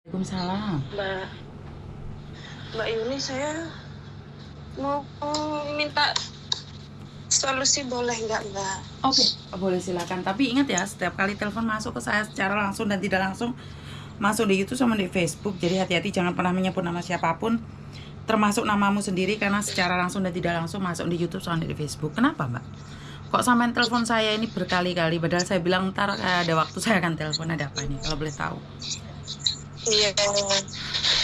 Waalaikumsalam. Mbak, Mbak Yuni, saya mau minta solusi, boleh nggak, Mbak? Oke, boleh silakan. Tapi ingat ya, setiap kali telepon masuk ke saya secara langsung dan tidak langsung, masuk di YouTube sama di Facebook. Jadi hati-hati, jangan pernah menyebut nama siapapun, termasuk namamu sendiri, karena secara langsung dan tidak langsung masuk di YouTube sama di Facebook. Kenapa, Mbak? Kok sampean telepon saya ini berkali-kali, padahal saya bilang ntar ada waktu saya akan telepon. Ada apa ini, kalau boleh tahu? Iya,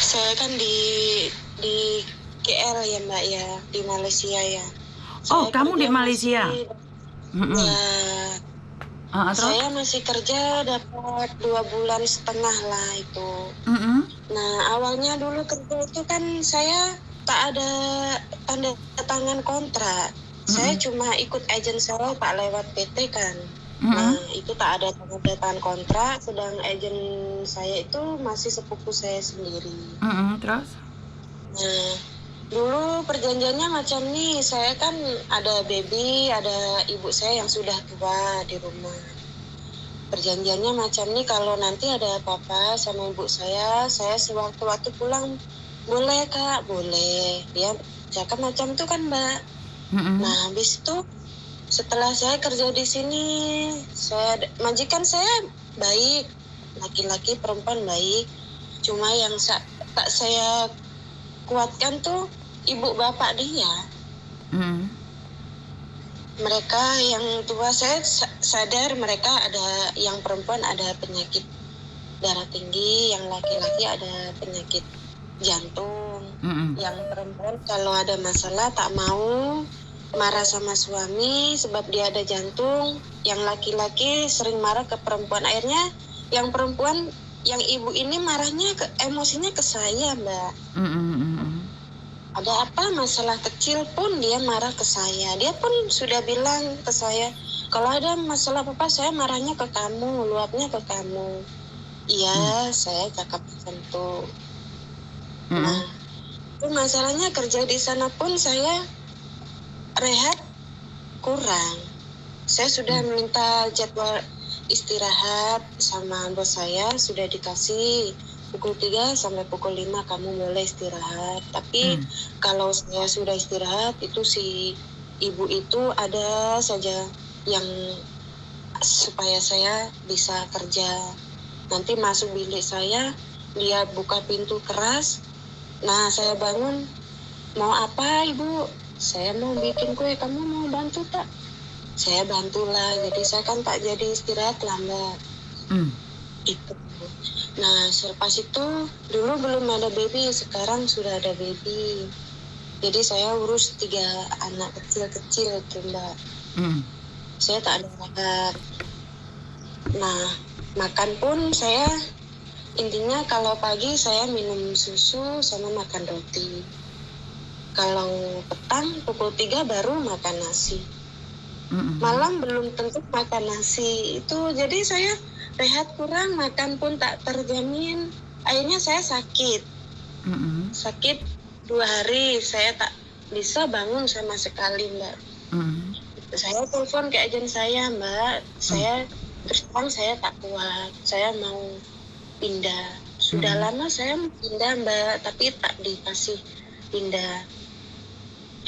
saya kan di KL ya, Mbak ya, di Malaysia ya. Oh, Saya kamu di kerja Malaysia? masih, Mm-mm. ya, Terus? saya masih kerja dapat 2 bulan setengah lah itu. Mm-mm. Nah, awalnya dulu kerja itu kan saya tak ada tanda tangan kontrak. Saya Mm-mm. cuma ikut agen saya Pak lewat PT kan. Nah, Mm-mm. itu tak ada tanda tangan kontrak, sedang agen saya itu masih sepupu saya sendiri. Mm-mm. Terus? Nah, dulu perjanjiannya macam nih, saya kan ada baby, ada ibu saya yang sudah tua di rumah. Perjanjiannya macam nih, kalau nanti ada apa-apa sama ibu saya sewaktu-waktu pulang, boleh Kak, boleh. Dia cakap macam itu kan, Mbak. Mm-mm. Nah, habis itu setelah saya kerja di sini, majikan saya baik, laki-laki perempuan baik. Cuma yang tak saya kuatkan tuh ibu bapak dia. Mm-mm. Mereka yang tua, saya sadar mereka ada yang perempuan ada penyakit darah tinggi, yang laki-laki ada penyakit jantung. Mm-mm. Yang perempuan kalau ada masalah tak mau marah sama suami sebab dia ada jantung. Yang laki-laki sering marah ke perempuan. Akhirnya yang perempuan, yang ibu ini marahnya emosinya ke saya, Mbak. Mm-mm. Ada apa masalah kecil pun dia marah ke saya. Dia pun sudah bilang ke saya, kalau ada masalah apa saya marahnya ke kamu, luapnya ke kamu. Iya, saya cakap tentu. Mm-mm. Nah, itu masalahnya kerja di sana pun saya rehat kurang. Saya sudah minta jadwal istirahat sama bos saya, sudah dikasih pukul 3 sampai pukul 5 kamu boleh istirahat. Tapi kalau saya sudah istirahat, itu si ibu itu ada saja yang supaya saya bisa kerja. Nanti masuk bilik saya, dia buka pintu keras. Nah, saya bangun, mau apa ibu? Saya mau bikin kue, kamu mau bantu tak? Saya bantulah, jadi saya kan tak jadi istirahat lambat. Itu. Nah, selepas itu, dulu belum ada baby, sekarang sudah ada baby. Jadi saya urus 3 anak kecil-kecil itu, Mbak. Saya tak ada makan. Nah, makan pun saya, intinya kalau pagi saya minum susu sama makan roti. Kalau petang pukul 3 baru makan nasi. Malam belum tentu makan nasi. Itu jadi saya rehat kurang, makan pun tak terjamin. Akhirnya saya sakit. Sakit 2 hari, saya tak bisa bangun sama sekali, Mbak. Saya telepon ke agen saya, Mbak. Saya terus terang saya tak kuat. Saya mau pindah. Sudah lama saya mau pindah, Mbak, tapi tak dikasih pindah.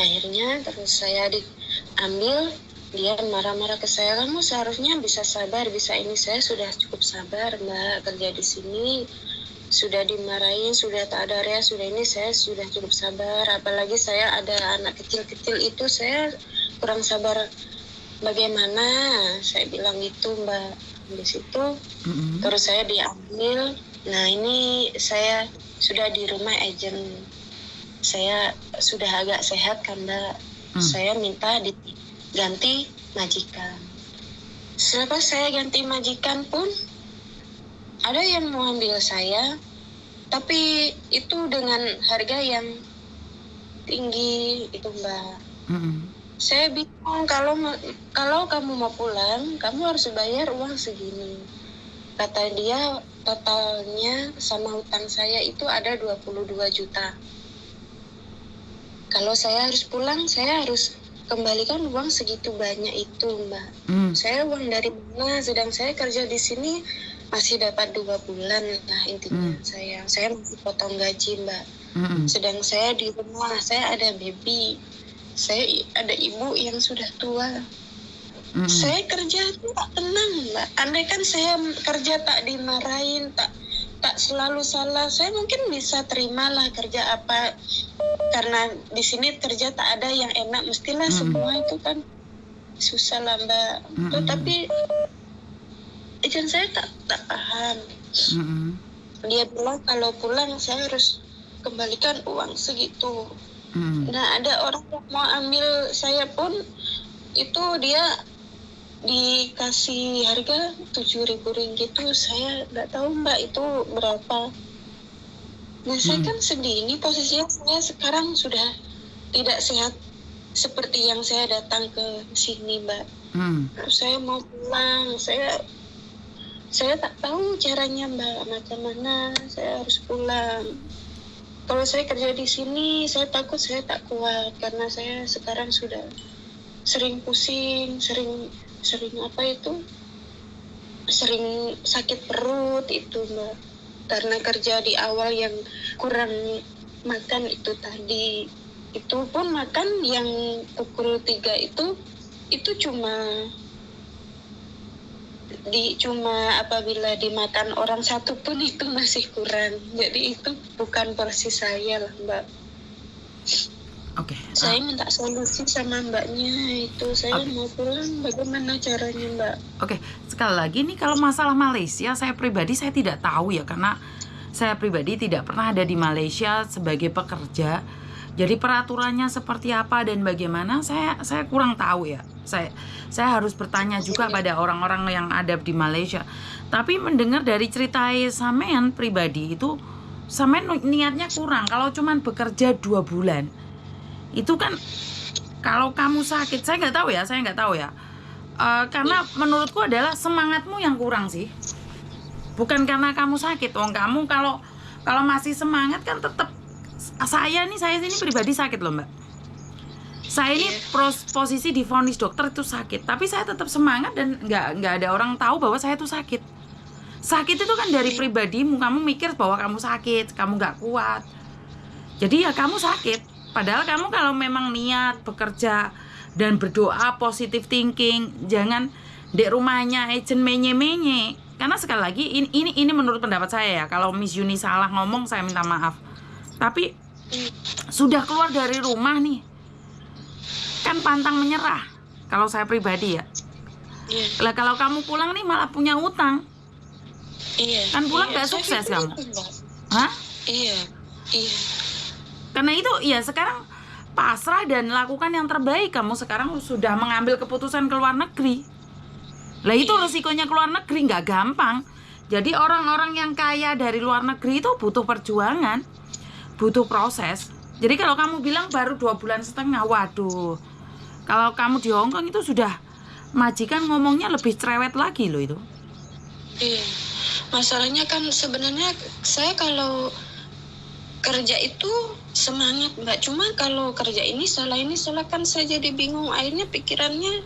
Akhirnya terus saya diambil. Dia marah-marah ke saya, kamu seharusnya bisa sabar, bisa ini. Saya sudah cukup sabar, Mbak, kerja di sini. Sudah dimarahin, sudah tak ada area, sudah ini, saya sudah cukup sabar. Apalagi saya ada anak kecil-kecil itu, saya kurang sabar. Bagaimana? Saya bilang gitu, Mbak. Di situ, terus saya diambil. Nah, ini saya sudah di rumah agen. Saya sudah agak sehat kan, Mbak. Saya minta diganti majikan. Selepas saya ganti majikan pun, ada yang mau ambil saya, tapi itu dengan harga yang tinggi itu, Mbak. Saya bingung, kalau kamu mau pulang, kamu harus bayar uang segini. Kata dia, totalnya sama hutang saya itu ada 22 juta. Kalau saya harus pulang, saya harus kembalikan uang segitu banyak itu, Mbak. Saya uang dari mana? Sedang saya kerja di sini masih dapat 2 bulan lah intinya. Saya masih potong gaji, Mbak. Sedang saya di rumah, saya ada baby, saya ada ibu yang sudah tua. Saya kerja itu tak tenang, Mbak. Andai kan saya kerja tak dimarahin, tak selalu salah, saya mungkin bisa terimalah kerja apa, karena di sini kerja tak ada yang enak, mestilah semua itu kan susah lah, Mbak. Tapi agent saya tak paham. Dia bilang kalau pulang saya harus kembalikan uang segitu. Nah, ada orang yang mau ambil saya pun itu dia dikasih harga 7.000 ringgit itu, saya nggak tahu, Mbak, itu berapa. Nah, saya kan sedih. Ini posisinya saya sekarang sudah tidak sehat seperti yang saya datang ke sini, Mbak. Terus saya mau pulang, saya tak tahu caranya, Mbak, macam mana saya harus pulang. Kalau saya kerja di sini, saya takut saya tak kuat karena saya sekarang sudah sering pusing, sering apa itu? Sering sakit perut itu, Mbak. Karena kerja di awal yang kurang makan itu tadi. Itu pun makan yang pukul 3 itu cuma apabila dimakan orang satu pun itu masih kurang. Jadi itu bukan porsi saya lah, Mbak. Oke. Saya minta solusi sama Mbaknya itu. Saya mau pulang, bagaimana caranya, Mbak? Oke, sekali lagi nih, kalau masalah Malaysia, saya pribadi saya tidak tahu ya, karena saya pribadi tidak pernah ada di Malaysia sebagai pekerja. Jadi peraturannya seperti apa dan bagaimana saya kurang tahu ya. Saya harus bertanya juga pada orang-orang yang ada di Malaysia. Tapi mendengar dari cerita sampean pribadi itu, sampean niatnya kurang. Kalau cuman bekerja 2 bulan, itu kan kalau kamu sakit, saya nggak tahu ya. Karena menurutku adalah semangatmu yang kurang sih. Bukan karena kamu sakit. Kamu kalau masih semangat kan tetap. Saya sini pribadi sakit loh, Mbak. Saya ini posisi divonis dokter itu sakit, tapi saya tetap semangat dan nggak ada orang tahu bahwa saya itu sakit. Sakit itu kan dari pribadimu, kamu mikir bahwa kamu sakit, kamu nggak kuat. Jadi ya kamu sakit. Padahal kamu kalau memang niat bekerja dan berdoa, positive thinking, jangan di rumahnya agent menye-menye. Karena sekali lagi ini menurut pendapat saya ya. Kalau Miss Yuni salah ngomong, saya minta maaf. Tapi sudah keluar dari rumah nih, kan pantang menyerah. Kalau saya pribadi ya. Lah kalau kamu pulang nih malah punya utang. Kan pulang nggak sukses kamu. Hah? Iya. Karena itu ya sekarang pasrah dan lakukan yang terbaik. Kamu sekarang sudah mengambil keputusan ke luar negeri. Lah itu resikonya keluar negeri nggak gampang. Jadi orang-orang yang kaya dari luar negeri itu butuh perjuangan, butuh proses. Jadi kalau kamu bilang baru 2 bulan setengah, waduh. Kalau kamu di Hongkong itu sudah majikan ngomongnya lebih cerewet lagi loh itu. Iya. Masalahnya kan sebenarnya saya kalau kerja itu semangat, Mbak. Cuma kalau kerja ini salah kan saya jadi bingung. Akhirnya pikirannya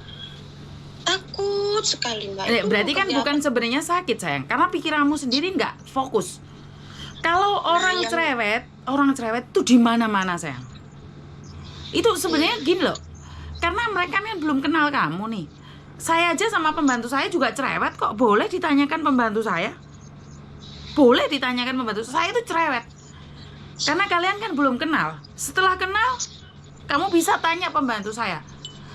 takut sekali, Mbak. Berarti kan bukan sebenarnya sakit, sayang. Karena pikiranmu sendiri nggak fokus. Kalau orang cerewet tuh di mana-mana, sayang. Itu sebenarnya gini loh. Karena mereka kan belum kenal kamu nih. Saya aja sama pembantu saya juga cerewet kok. Boleh ditanyakan pembantu saya. Boleh ditanyakan pembantu saya itu cerewet. Karena kalian kan belum kenal. Setelah kenal, kamu bisa tanya pembantu saya.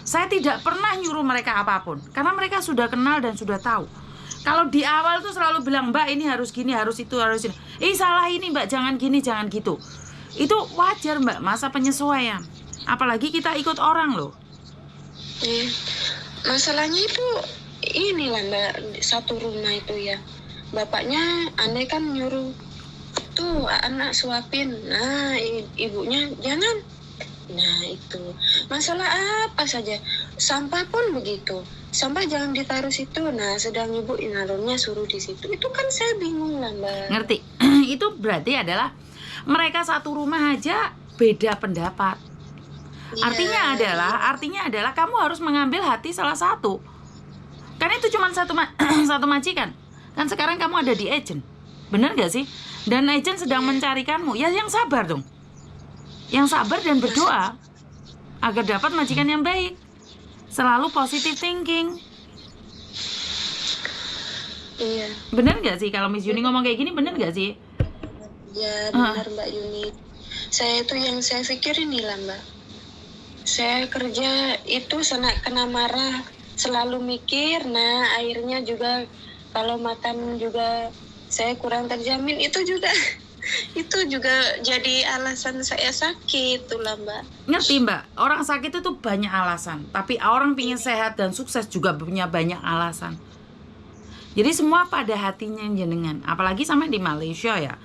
Saya tidak pernah nyuruh mereka apapun. Karena mereka sudah kenal dan sudah tahu. Kalau di awal tuh selalu bilang, Mbak ini harus gini, harus itu, harus ini. Salah ini, Mbak, jangan gini, jangan gitu. Itu wajar, Mbak, masa penyesuaian. Apalagi kita ikut orang loh. Masalahnya itu inilah, Mbak, satu rumah itu ya. Bapaknya andai kan nyuruh tuh anak suapin, nah ibunya jangan. Nah itu masalah apa saja. Sampah pun begitu, sampah jangan ditaruh situ. Nah sedang ibu naruhnya suruh di situ. Itu kan saya bingung lah, Mbak. Ngerti? Itu berarti adalah mereka satu rumah aja beda pendapat. Artinya adalah kamu harus mengambil hati salah satu. Karena itu cuma satu majikan. Kan sekarang kamu ada di agent, bener gak sih? Dan agent sedang mencarikanmu. Ya yang sabar dong, yang sabar dan berdoa agar dapat majikan yang baik. Selalu positive thinking. Iya. Bener gak sih kalau Miss Yuni ngomong kayak gini, bener gak sih? Ya benar Mbak Yuni. Saya itu yang saya pikirin nih lah Mbak. Saya kerja itu kena marah, selalu mikir. Nah akhirnya juga kalau makan juga saya kurang terjamin, itu juga jadi alasan saya sakit tuh lah Mbak. Ngerti Mbak, orang sakit itu banyak alasan. Tapi orang pingin sehat dan sukses juga punya banyak alasan. Jadi semua pada hatinya jenengan. Apalagi sampai di Malaysia ya.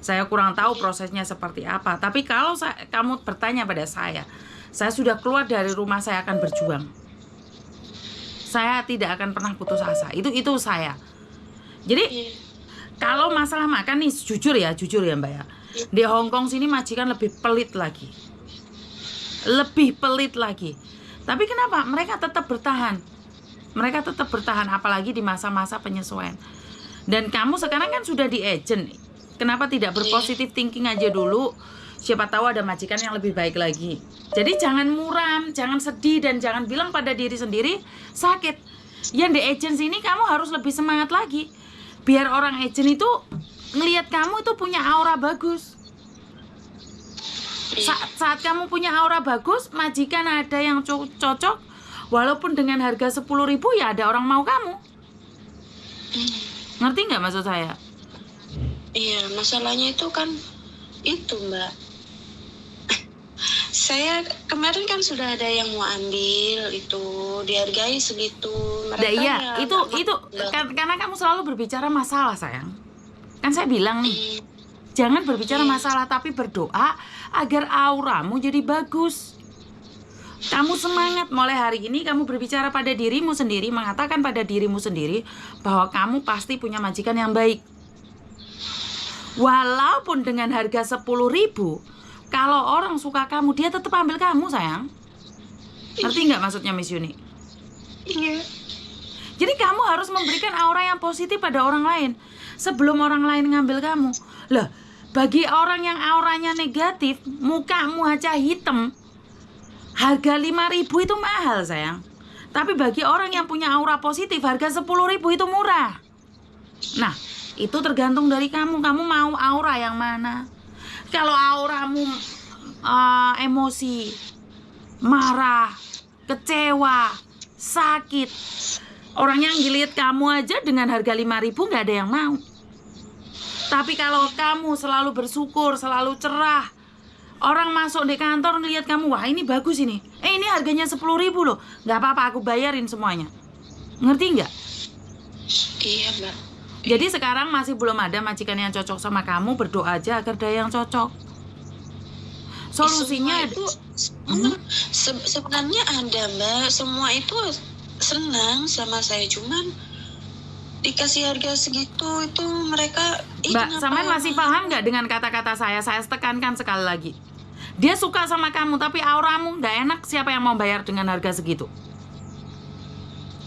Saya kurang tahu prosesnya seperti apa. Tapi kalau kamu bertanya pada saya sudah keluar dari rumah, saya akan berjuang. Saya tidak akan pernah putus asa. Itu saya. Jadi kalau masalah makan nih, jujur ya Mbak ya. Di Hong Kong sini majikan lebih pelit lagi. Tapi kenapa? Mereka tetap bertahan. Apalagi di masa-masa penyesuaian. Dan kamu sekarang kan sudah di agent. Kenapa tidak berpositif thinking aja dulu? Siapa tahu ada majikan yang lebih baik lagi. Jadi jangan muram, jangan sedih, dan jangan bilang pada diri sendiri sakit. Yang di agent sini kamu harus lebih semangat lagi. Biar orang agent itu ngelihat kamu itu punya aura bagus. Saat kamu punya aura bagus, majikan ada yang cocok, walaupun dengan harga 10.000 ya ada orang mau kamu. Ngerti nggak maksud saya? Iya, masalahnya itu kan itu Mbak. Saya kemarin kan sudah ada yang mau ambil, itu dihargai segitu. Iya, itu karena kamu selalu berbicara masalah sayang. Kan saya bilang nih, jangan berbicara masalah tapi berdoa agar auramu jadi bagus. Kamu semangat mulai hari ini, kamu berbicara pada dirimu sendiri, mengatakan pada dirimu sendiri bahwa kamu pasti punya majikan yang baik. Walaupun dengan harga 10.000, kalau orang suka kamu, dia tetap ambil kamu sayang. Ngerti nggak maksudnya Miss Yuni? Iya. Jadi kamu harus memberikan aura yang positif pada orang lain sebelum orang lain ngambil kamu. Lah, bagi orang yang auranya negatif, mukamu aja hitam, harga 5.000 itu mahal sayang. Tapi bagi orang yang punya aura positif, harga 10.000 itu murah. Nah, itu tergantung dari kamu mau aura yang mana. Kalau auramu emosi, marah, kecewa, sakit, orang yang ngelihat kamu aja dengan harga 5.000 gak ada yang mau. Tapi kalau kamu selalu bersyukur, selalu cerah, orang masuk di kantor ngelihat kamu, wah ini bagus ini, ini harganya 10.000 loh, gak apa-apa aku bayarin semuanya. Ngerti gak? Iya Mbak. Jadi sekarang masih belum ada majikan yang cocok sama kamu, berdoa aja agar ada yang cocok. Solusinya itu sebenarnya ada Mbak, semua itu senang sama saya, cuman dikasih harga segitu itu mereka. Mbak, sampean masih paham nggak dengan kata-kata saya? Saya tekankan sekali lagi. Dia suka sama kamu, tapi auramu nggak enak. Siapa yang mau bayar dengan harga segitu?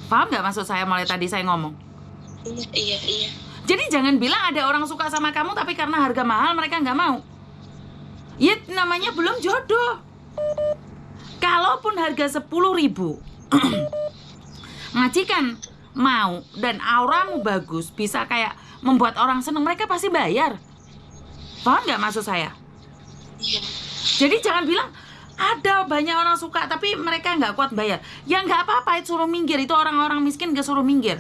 Paham nggak maksud saya mulai tadi saya ngomong? Iya. Jadi jangan bilang ada orang suka sama kamu, tapi karena harga mahal mereka nggak mau. Ya namanya belum jodoh. Kalaupun harga 10.000 majikan mau dan auramu bagus, bisa kayak membuat orang seneng, mereka pasti bayar. Paham nggak maksud saya? Iya. Jadi jangan bilang ada banyak orang suka tapi mereka nggak kuat bayar. Ya nggak apa-apa, itu suruh minggir. Itu orang-orang miskin gak suruh minggir.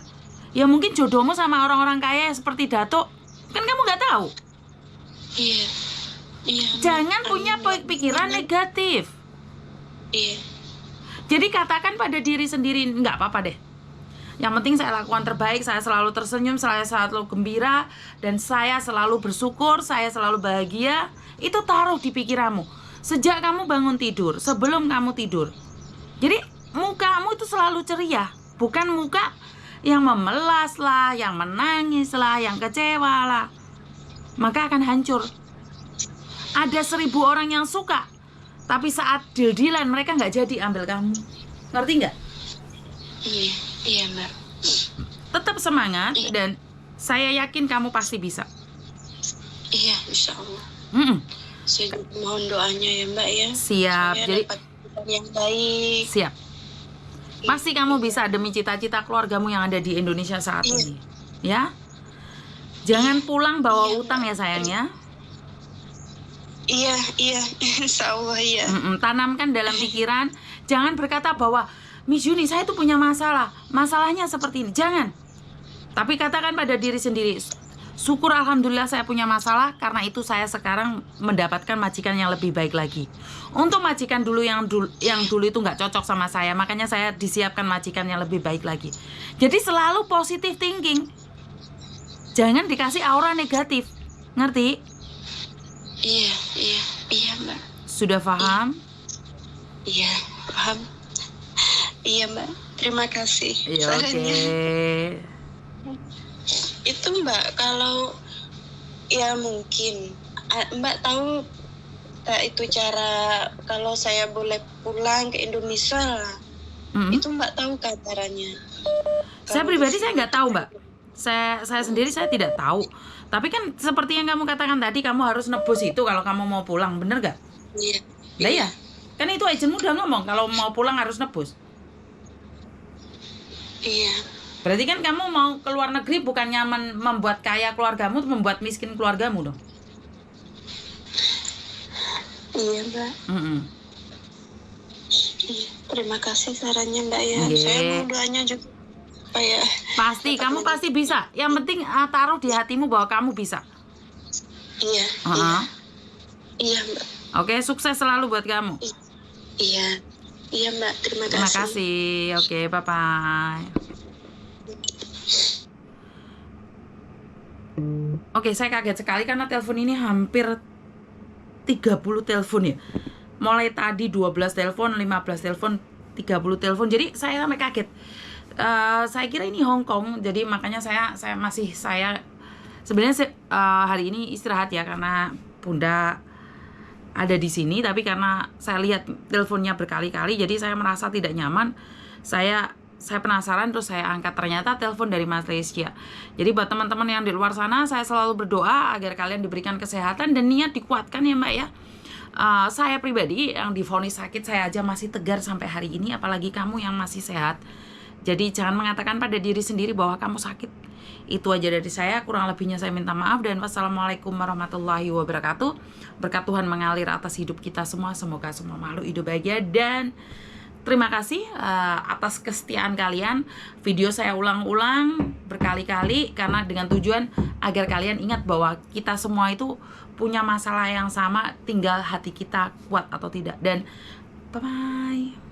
Ya mungkin jodohmu sama orang-orang kaya seperti Datuk, kan kamu nggak tahu. Iya. Jangan punya pikiran negatif. Iya. Jadi katakan pada diri sendiri, nggak apa-apa deh. Yang penting saya lakukan terbaik, saya selalu tersenyum, saya selalu gembira, dan saya selalu bersyukur, saya selalu bahagia. Itu taruh di pikiranmu sejak kamu bangun tidur, sebelum kamu tidur. Jadi mukamu itu selalu ceria, bukan muka yang memelas lah, yang menangis lah, yang kecewa lah. Maka akan hancur. Ada 1.000 orang yang suka, tapi saat deal-dealan mereka nggak jadi ambil kamu. Ngerti nggak? Iya Mbak. Tetap semangat dan Saya yakin kamu pasti bisa. Iya, insya Allah. Mm-mm. Saya juga mohon doanya ya Mbak ya. Siap. Saya Jadi dapat kehidupan yang baik. siap. Pasti kamu bisa demi cita-cita keluargamu yang ada di Indonesia saat Iya. ini. Ya. Jangan pulang bawa Iya, utang ya sayang ya. Iya, insya Allah ya. Tanamkan dalam pikiran, jangan berkata bahwa Miss Yuni saya itu punya masalah, masalahnya seperti ini. Jangan. Tapi katakan pada diri sendiri, syukur alhamdulillah saya punya masalah, karena itu saya sekarang mendapatkan majikan yang lebih baik lagi. Untuk majikan dulu yang dulu itu nggak cocok sama saya, makanya saya disiapkan majikan yang lebih baik lagi. Jadi selalu positive thinking. Jangan dikasih aura negatif. Ngerti? Iya Mbak. Sudah paham? Iya, paham. Iya Mbak, terima kasih. Iya, oke. Sarannya. Itu Mbak, kalau ya mungkin Mbak tahu tak itu cara kalau saya boleh pulang ke Indonesia, itu Mbak tahu kan caranya? Saya pribadi saya nggak tahu Mbak. Saya sendiri saya tidak tahu. Tapi kan seperti yang kamu katakan tadi, kamu harus nebus itu kalau kamu mau pulang, bener gak? Iya. Lah ya, kan itu agentmu udah ngomong kalau mau pulang harus nebus. Iya. Berarti kan kamu mau ke luar negeri bukannya membuat kaya keluargamu, membuat miskin keluargamu dong. Iya Mbak. Iya, terima kasih sarannya Mbak ya. Nggih. Saya mau doanya juga supaya Pasti, kamu pasti bisa. Yang penting taruh di hatimu bahwa kamu bisa. Iya. Iya Mbak. Oke, sukses selalu buat kamu. Iya. Iya Mbak, terima kasih. Terima kasih. Oke, bye-bye. Oke, saya kaget sekali karena telepon ini hampir 30 telepon ya. Mulai tadi 12 telepon, 15 telepon, 30 telepon. Jadi saya sampai kaget. Saya kira ini Hong Kong, jadi makanya saya sebenarnya hari ini istirahat ya karena Bunda ada di sini, tapi karena saya lihat teleponnya berkali-kali, jadi saya merasa tidak nyaman. Saya penasaran, terus saya angkat, ternyata telepon dari Malaysia. Jadi buat teman-teman yang di luar sana, saya selalu berdoa agar kalian diberikan kesehatan dan niat dikuatkan ya Mbak ya. Saya pribadi yang divonis sakit, saya aja masih tegar sampai hari ini, apalagi kamu yang masih sehat. Jadi jangan mengatakan pada diri sendiri bahwa kamu sakit. Itu aja dari saya, kurang lebihnya saya minta maaf, dan wassalamualaikum warahmatullahi wabarakatuh. Berkat Tuhan mengalir atas hidup kita semua, semoga semua makhluk hidup bahagia, dan terima kasih atas kesetiaan kalian. Video saya ulang-ulang berkali-kali karena dengan tujuan agar kalian ingat bahwa kita semua itu punya masalah yang sama, tinggal hati kita kuat atau tidak. Dan bye-bye.